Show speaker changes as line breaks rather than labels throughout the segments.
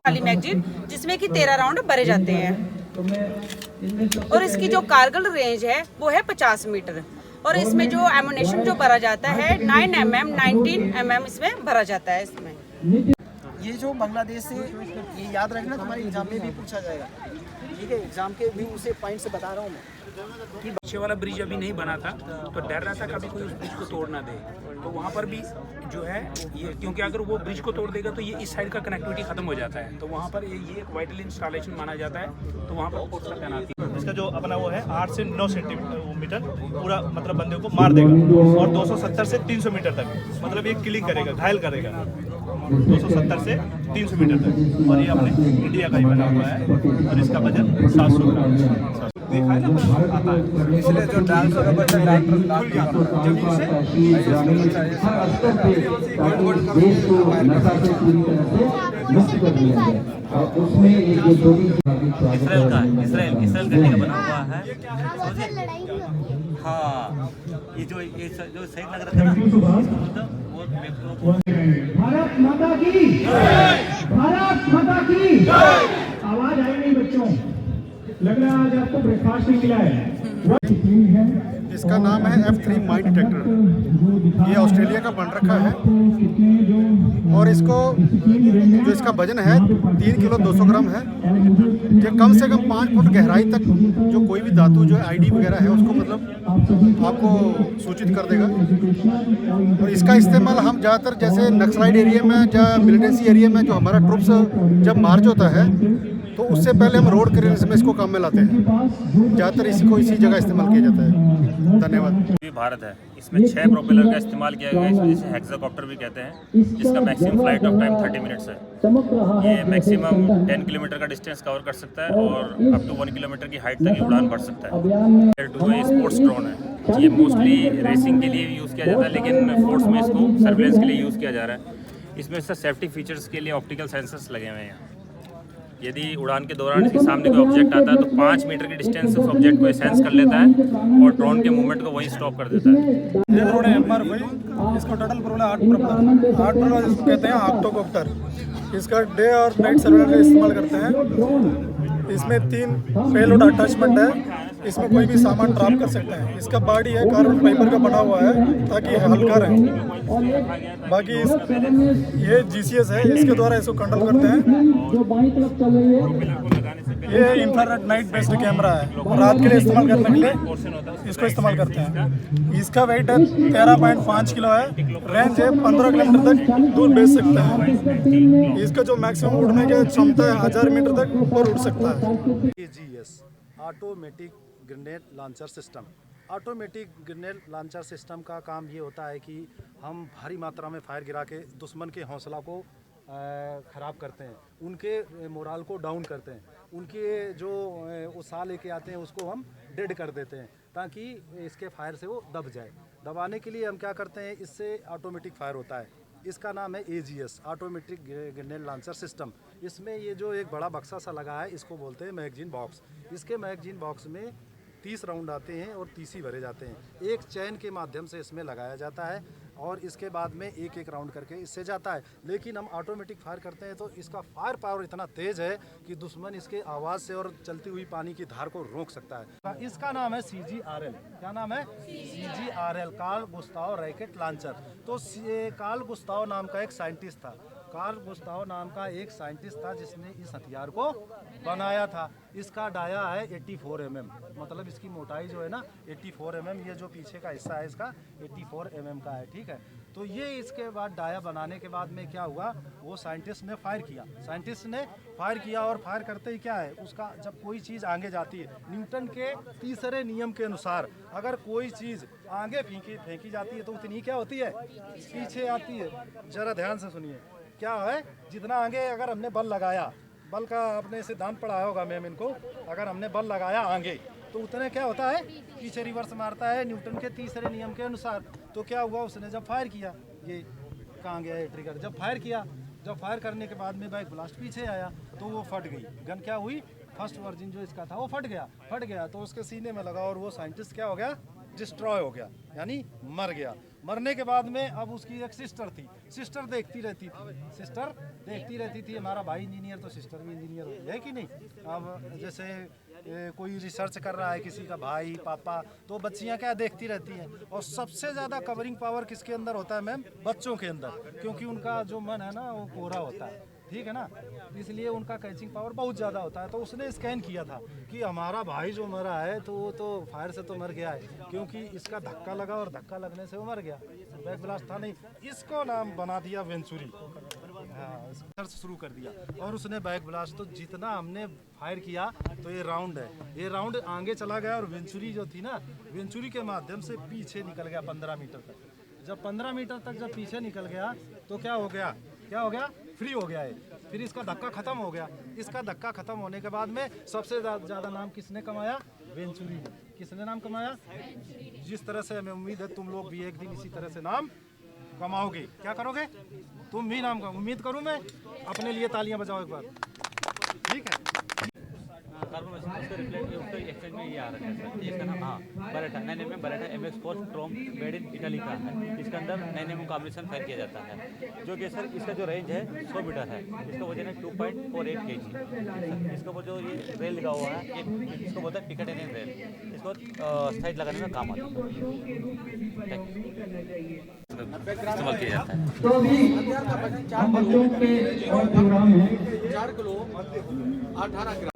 वाली मैगजीन जिसमें कि 13 राउंड भरे जाते हैं और इसकी जो कारगिल रेंज है वो है 50 मीटर और इसमें जो एमुनेशन जो भरा जाता है 9 mm 19 mm इसमें भरा जाता है। इसमें
ये जो बांग्लादेश से, ये याद रखना तुम्हारे एग्जाम में भी पूछा जाएगा, ठीक है? एग्जाम के भी उसे पॉइंट से बता रहा हूँ मैं
कि पीछे वाला ब्रिज अभी नहीं बना था तो डर रहा था कभी कोई उस ब्रिज को तोड़ ना दे, तो वहाँ पर भी जो है ये, क्योंकि अगर वो ब्रिज को तोड़ देगा तो ये इस साइड का कनेक्टिविटी खत्म हो जाता है, तो वहाँ पर ये एक वाइटल इंस्टॉलेशन माना जाता है, तो वहाँ पर फोर्स का तैनाती।
इसका जो अपना वो है 8 से 9 सेंटीमीटर पूरा मतलब बंदे को मार देगा और 270 से 300 मीटर तक मतलब ये किलिंग करेगा, घायल करेगा 270 से 300 मीटर तक। और ये अपने इंडिया का ही बना हुआ है और इसका वजन 700 ग्राम है। देखा है ना, आता है इसलिए जो डांस का बच्चा खुल गया जमीन
से इसराइल का बना हुआ है। हाँ, ये जो सही लग रहा था वो
भारत माता की, भारत माता की आवाज आई नहीं बच्चों, लग रहा है आज आपको ब्रेकफास्ट नहीं मिला है।
इसका नाम है F3 माइन डिटेक्टर। ये ऑस्ट्रेलिया का बन रखा है और इसको जो इसका वजन है 3 किलो 200 ग्राम है। ये कम से कम 5 फुट गहराई तक जो कोई भी धातु जो आईडी वगैरह है उसको मतलब आपको सूचित कर देगा। और इसका इस्तेमाल हम ज़्यादातर जैसे नक्सलाइट एरिया में या मिलिटेंसी एरिया में जो हमारा ट्रुप्स जब मार्च होता है तो उससे पहले हम रोड क्लियरेंस में इसको काम में लाते हैं। ज़्यादातर इसी जगह इस्तेमाल किया जाता है। धन्यवाद।
भारत है, इसमें 6 प्रोपेलर का इस्तेमाल किया गया है, इसमें जिसे हेक्साकॉप्टर भी कहते हैं, जिसका maximum flight of time 30 minutes है। ये मैक्सिमम 10 किलोमीटर का डिस्टेंस कवर कर सकता है और अप टू 1 किलोमीटर की हाइट तक उड़ान भर सकता है। स्पोर्ट्स ड्रोन है, ये मोस्टली रेसिंग के लिए यूज़ किया जाता है लेकिन फोर्स में इसको सर्विलेंस के लिए यूज़ किया जा रहा है। इसमें सेफ्टी फीचर्स के लिए ऑप्टिकल सेंसर्स लगे हुए हैं। यदि उड़ान के दौरान इसके सामने कोई ऑब्जेक्ट आता है तो 5 मीटर की डिस्टेंस से उस ऑब्जेक्ट को सेंस कर लेता है और ड्रोन के मूवमेंट को वहीं स्टॉप कर देता है।
ये ड्रोन है MR5, इसको टोटल प्रोपेलर 8 प्रोपेलर इसको कहते हैं ऑक्टोकॉप्टर। इसका डे और नाइट सर्वेलेंस इस्तेमाल करते हैं। इसमें 3 पेलोड अटैचमेंट है, इसमें कोई भी सामान ड्रॉप कर सकते हैं। इसका बॉडी है कार्बन फाइबर का बना हुआ है ताकि हल्का रहे। बाकी ये GCS है, इसके द्वारा इसको कंट्रोल करते हैं। ये इंफ्रारेड नाइट बेस्ड कैमरा है, रात के लिए इस्तेमाल करने के लिए इसको इस्तेमाल करते हैं। इसका वेट है 13.5 किलो है, रेंज है 15 किलोमीटर तक दूर भेज सकता है। इसका जो मैक्सिमम उड़ने की क्षमता है 1000 मीटर तक ऊपर उड़ सकता है।
AGS automatic grenade launcher system. Automatic grenade launcher system का काम ये होता है कि हम भारी मात्रा में फायर गिरा के दुश्मन के हौसला को ख़राब करते हैं, उनके मोराल को डाउन करते हैं, उनके जो उत्साह लेके आते हैं उसको हम डेड कर देते हैं ताकि इसके फायर से वो दब जाए। दबाने के लिए हम क्या करते हैं, इससे ऑटोमेटिक फायर होता है। इसका नाम है AGS automatic grenade launcher system. इसमें ये जो एक बड़ा बक्सा सा लगा है इसको बोलते हैं मैगजीन बॉक्स। इसके मैगजीन बॉक्स में 30 राउंड आते हैं और 30 ही भरे जाते हैं। एक चैन के माध्यम से इसमें लगाया जाता है और इसके बाद में एक राउंड करके इससे जाता है। लेकिन हम ऑटोमेटिक फायर करते हैं तो इसका फायर पावर इतना तेज़ है कि दुश्मन इसके आवाज़ से और चलती हुई पानी की धार को रोक सकता है। इसका नाम है CGRL। क्या नाम है? CGRL, Carl Gustav rocket launcher. तो कार्ल गुस्ताव नाम का एक साइंटिस्ट था, कार्ल गुस्ताव नाम का एक साइंटिस्ट था जिसने इस हथियार को बनाया था। इसका डाया है 84 mm, मतलब इसकी मोटाई जो है ना 84 mm। ये जो पीछे का हिस्सा है इसका 84 mm का है, ठीक है। तो ये इसके बाद डाया बनाने के बाद में क्या हुआ, वो साइंटिस्ट ने फायर किया और फायर करते ही क्या है, उसका जब कोई चीज़ आगे जाती है, न्यूटन के तीसरे नियम के अनुसार अगर कोई चीज़ आगे फेंकी जाती है तो उतनी क्या होती है, पीछे आती है। ज़रा ध्यान से सुनिए क्या है, जितना आगे अगर हमने बल लगाया, बल का आपने सिद्धांत पढ़ाया होगा मैम इनको, अगर हमने बल लगाया आगे तो उतने क्या होता है, पीछे रिवर्स मारता है न्यूटन के तीसरे नियम के अनुसार। तो क्या हुआ, उसने जब फायर किया, ये कहाँ गया है ट्रिगर, जब फायर करने के बाद में बैक ब्लास्ट पीछे आया तो वो फट गई गन। क्या हुई, फर्स्ट वर्जिन जो इसका था वो फट गया तो उसके सीने में लगा और वो साइंटिस्ट क्या हो गया, डिस्ट्रॉय हो गया, यानी मर गया। मरने के बाद में अब उसकी एक सिस्टर थी, सिस्टर देखती रहती थी हमारा भाई इंजीनियर तो सिस्टर भी इंजीनियर हो है कि नहीं। अब जैसे कोई रिसर्च कर रहा है किसी का भाई पापा, तो बच्चियां क्या देखती रहती हैं। और सबसे ज़्यादा कवरिंग पावर किसके अंदर होता है मैम? बच्चों के अंदर, क्योंकि उनका जो मन है ना वो कोरा होता है, ठीक है ना, इसलिए उनका कैचिंग पावर बहुत ज़्यादा होता है। तो उसने स्कैन किया था कि हमारा भाई जो मरा है तो वो तो फायर से तो मर गया है, क्योंकि इसका धक्का लगा और धक्का लगने से वो मर गया, बैक ब्लास्ट था नहीं। इसको नाम बना दिया वेंचुरी, हाँ सर्च शुरू कर दिया। और उसने बैक ब्लास्ट, तो जितना हमने फायर किया तो ये राउंड है, ये राउंड आगे चला गया और वेंचुरी जो थी ना, वेंचुरी के माध्यम से पीछे निकल गया 15 मीटर तक। जब 15 मीटर तक जब पीछे निकल गया तो क्या हो गया फ्री हो गया है। फिर इसका धक्का खत्म हो गया। इसका धक्का खत्म होने के बाद में सबसे ज़्यादा नाम किसने कमाया? वेंचुरी ने। किसने नाम कमाया? जिस तरह से हमें उम्मीद है तुम लोग भी एक दिन इसी तरह से नाम कमाओगे। क्या करोगे? तुम भी नाम का उम्मीद करूं मैं। अपने लिए तालियां बजाओ एक बार, ठीक है।
उसका एक्सचेंज में ये आ रहा है सर, इसका नाम Bareta 9mm Bareta MX4 storm made in Italy का है। इसके अंदर 9mm कॉम्बिनेशन फायर किया जाता है, जो कि सर इसका जो रेंज है 100 मीटर है। इसका वजन है 2.48 kg। इसके ऊपर जो ये रेल लगा हुआ है, इसको बोलता है पिकेट एंड रेल, इसको साइड लगाने में काम आता है, इस्तेमाल किया जाता है।
तो अभी हम बच्चों के और प्रोग्राम है
4 किलो 18 ग्राम।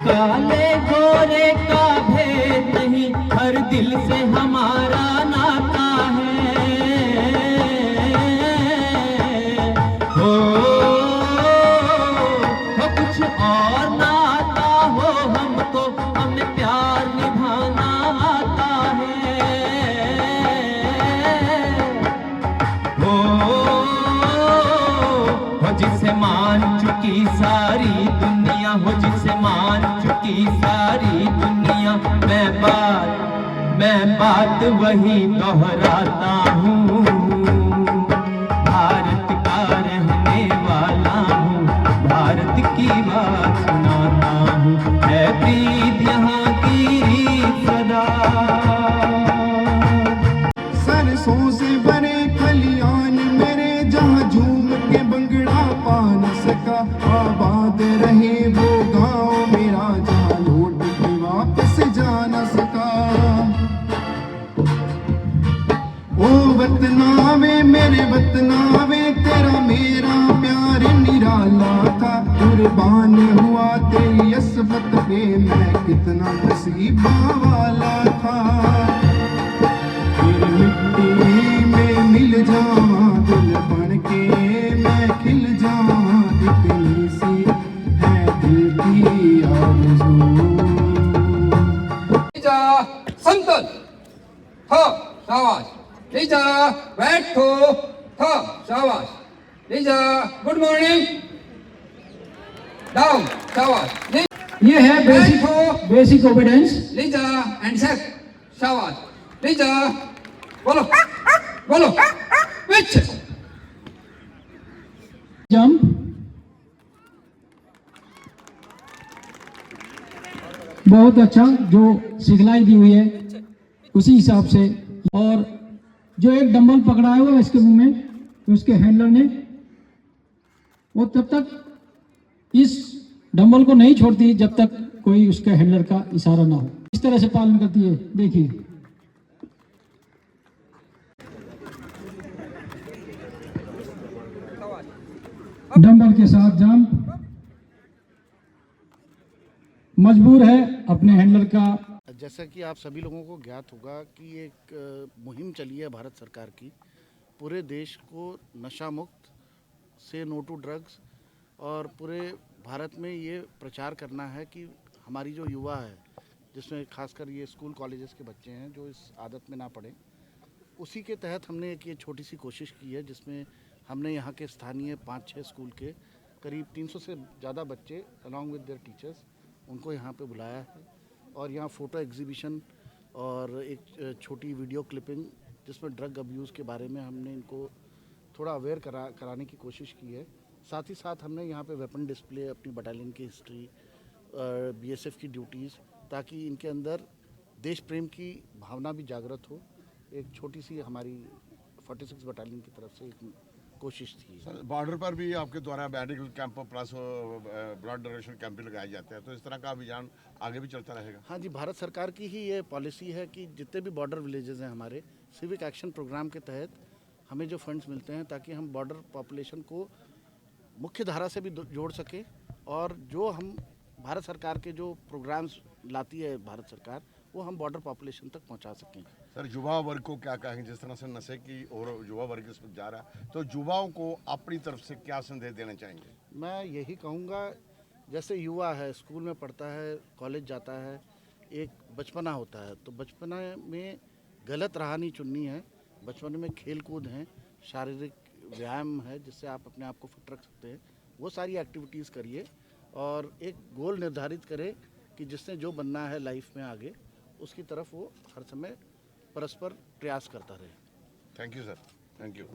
काले गोरे का भेद नहीं, हर दिल से हमारा नाता है। हो कुछ और नाता हो हमको, हमें प्यार निभाना आता है। हो जिसे मान चुकी सारी दुनिया, हो जिसे मान चुकी सारी दुनिया, मैं बात वही दोहराता हूँ। भारत का रहने वाला हूँ, भारत की बात सुनाता हूँ। है प्रीत यहाँ की सदा।
सरसों से भरे खलियान मेरे, जहाँ झूम के बंगड़ा पा न सका। आबाद रहे वो गाँव मेरा, जहाँ लौट के वापस जा न सका। ओ वतनावे मेरे वतनावे, तेरा मेरा प्यार निराला था। कुर्बान हुआ तेरी असमत पे, मैं कितना नसीबा वाला था। फिर मिट्टी में मिल जावा दिल बन के, मैं खिल जावा, इतनी सी है दिल की आरज़ू।
संतन हाँ शाबाश, लीजा बैठो हाँ शाबाश, लीजा गुड मॉर्निंग डाउन शाबाश।
ये है basic obedience.
Lisa and set शाबाश, लीजा बोलो विच
जंप, बहुत अच्छा जो सिखलाई दी हुई है उसी हिसाब से। और जो एक डंबल पकड़ा है वो इसके मुंह में, उसके हैंडलर ने, वो तब तक इस डंबल को नहीं छोड़ती जब तक कोई उसके हैंडलर का इशारा ना हो। इस तरह से पालन करती है, देखिए। डंबल के साथ जंप, मजबूर है अपने हैंडलर का।
जैसा कि आप सभी लोगों को ज्ञात होगा कि एक मुहिम चली है भारत सरकार की, पूरे देश को नशा मुक्त से नो टू ड्रग्स, और पूरे भारत में ये प्रचार करना है कि हमारी जो युवा है, जिसमें खासकर ये स्कूल कॉलेजेस के बच्चे हैं जो इस आदत में ना पड़े, उसी के तहत हमने एक ये छोटी सी कोशिश की है, जिसमें हमने यहाँ के स्थानीय 5-6 स्कूल के करीब 300 से ज़्यादा बच्चे अलॉन्ग विद देयर टीचर्स उनको यहाँ पे बुलाया है और यहाँ फ़ोटो एग्जीबिशन और एक छोटी वीडियो क्लिपिंग जिसमें ड्रग अब्यूज़ के बारे में हमने इनको थोड़ा अवेयर कराने की कोशिश की है। साथ ही साथ हमने यहाँ पे वेपन डिस्प्ले, अपनी बटालियन की हिस्ट्री, बीएसएफ की ड्यूटीज़, ताकि इनके अंदर देश प्रेम की भावना भी जागृत हो। एक छोटी सी हमारी 46 बटालियन की तरफ से एक कोशिश थी।
बॉर्डर पर भी आपके द्वारा medical camp plus blood donation camp भी लगाए जाते हैं, तो इस तरह का अभियान आगे भी चलता रहेगा?
हाँ जी, भारत सरकार की ही ये पॉलिसी है कि जितने भी बॉर्डर विलेजेस हैं हमारे, सिविक एक्शन प्रोग्राम के तहत हमें जो फंड्स मिलते हैं ताकि हम बॉर्डर पॉपुलेशन को मुख्य धारा से भी जोड़ सकें और जो हम भारत सरकार के जो प्रोग्राम्स लाती है भारत सरकार, वो हम बॉर्डर पॉपुलेशन तक पहुंचा सकें।
सर, युवा वर्ग को क्या कहेंगे? जिस तरह से नशे की और युवा वर्ग इस पर जा रहा है, तो युवाओं को अपनी तरफ से क्या संदेश देना चाहेंगे?
मैं यही कहूँगा, जैसे युवा है, स्कूल में पढ़ता है, कॉलेज जाता है, एक बचपना होता है, तो बचपना में गलत राह नहीं चुननी है। बचपन में खेल कूद हैं, शारीरिक व्यायाम है जिससे आप अपने आप को फिट रख सकते हैं, वो सारी एक्टिविटीज़ करिए और एक गोल निर्धारित करें कि जिसने जो बनना है लाइफ में आगे, उसकी तरफ वो हर समय परस्पर प्रयास करता रहे।
Thank you sir, thank you.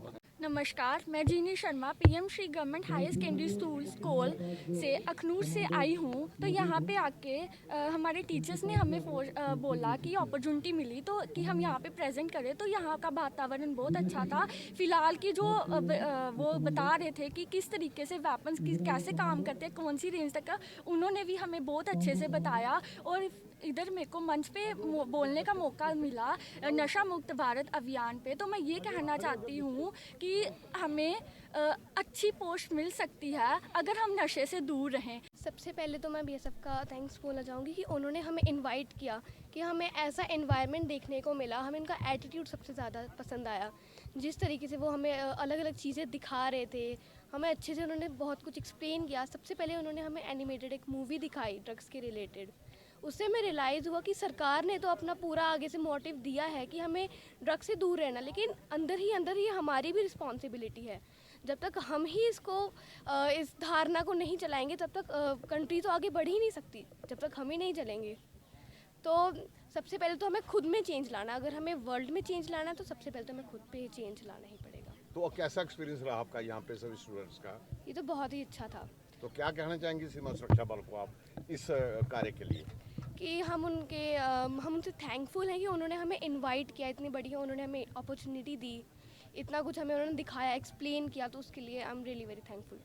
नमस्कार, मैं Jeeni Sharma PM Shri government higher secondary school से अखनूर से आई हूँ। तो यहाँ पे आके हमारे टीचर्स ने हमें बोला कि अपॉर्चुनिटी मिली तो कि हम यहाँ पे प्रेजेंट करें, तो यहाँ का वातावरण बहुत अच्छा था। फ़िलहाल की जो वो बता रहे थे कि किस तरीके से वेपन्स कैसे काम करते हैं, कौन सी रेंज तक का, उन्होंने भी हमें बहुत अच्छे से बताया। और इधर मेरे को मंच पे बोलने का मौका मिला नशा मुक्त भारत अभियान पे। तो मैं ये कहना चाहती हूँ कि हमें अच्छी पोस्ट मिल सकती है अगर हम नशे से दूर रहें।
सबसे पहले तो मैं बीएसएफ का थैंक्स बोलना चाहूँगी कि उन्होंने हमें इनवाइट किया, कि हमें ऐसा एनवायरनमेंट देखने को मिला। हमें उनका एटीट्यूड सबसे ज़्यादा पसंद आया, जिस तरीके से वो हमें अलग अलग चीज़ें दिखा रहे थे, हमें अच्छे से उन्होंने बहुत कुछ एक्सप्लेन किया। सबसे पहले उन्होंने हमें एनिमेटेड एक मूवी दिखाई ड्रग्स के रिलेटेड। उससे हमें रियलाइज़ हुआ कि सरकार ने तो अपना पूरा आगे से मोटिव दिया है कि हमें ड्रग्स से दूर रहना, लेकिन अंदर ही हमारी भी रिस्पॉन्सिबिलिटी है। जब तक हम ही इसको इस धारणा को नहीं चलाएंगे, तब तक कंट्री तो आगे बढ़ ही नहीं सकती, जब तक हम ही नहीं चलेंगे। तो सबसे पहले तो हमें खुद में चेंज लाना, अगर हमें वर्ल्ड में चेंज लाना है तो सबसे पहले तो हमें खुद पे ही चेंज लाना ही पड़ेगा।
तो कैसा एक्सपीरियंस रहा आपका यहाँ पे सभी स्टूडेंट्स का?
ये तो बहुत ही अच्छा था।
तो क्या कहना चाहेंगे सीमा सुरक्षा बल को आप इस कार्य के लिए?
कि हम उनसे थैंकफुल हैं कि उन्होंने हमें इनवाइट किया, इतनी बढ़िया उन्होंने हमें अपॉर्चुनिटी दी, इतना कुछ हमें उन्होंने दिखाया, एक्सप्लेन किया, तो उसके लिए I am really very thankful.